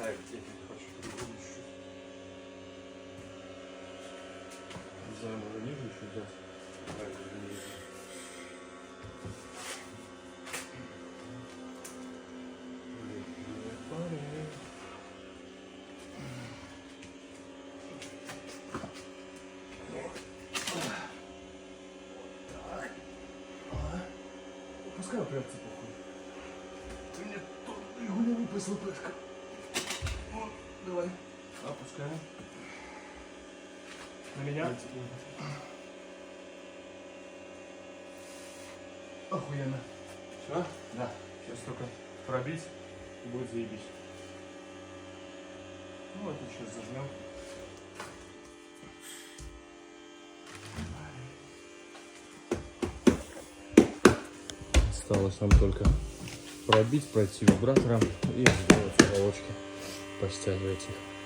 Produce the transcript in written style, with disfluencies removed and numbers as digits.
Так, я не хочу еще. Не знаю, можно ниже еще взять. Так, не Пускай опрется похуй. Ты мне тут его не выпустил, пышка. Вот, давай. Опускаем. На меня? Охуенно. Все? Да. Сейчас только пробить и будет заебись. Ну вот и сейчас зажмем. Осталось нам только пробить, пройти вибратором и сделать уголочки, постягивать их.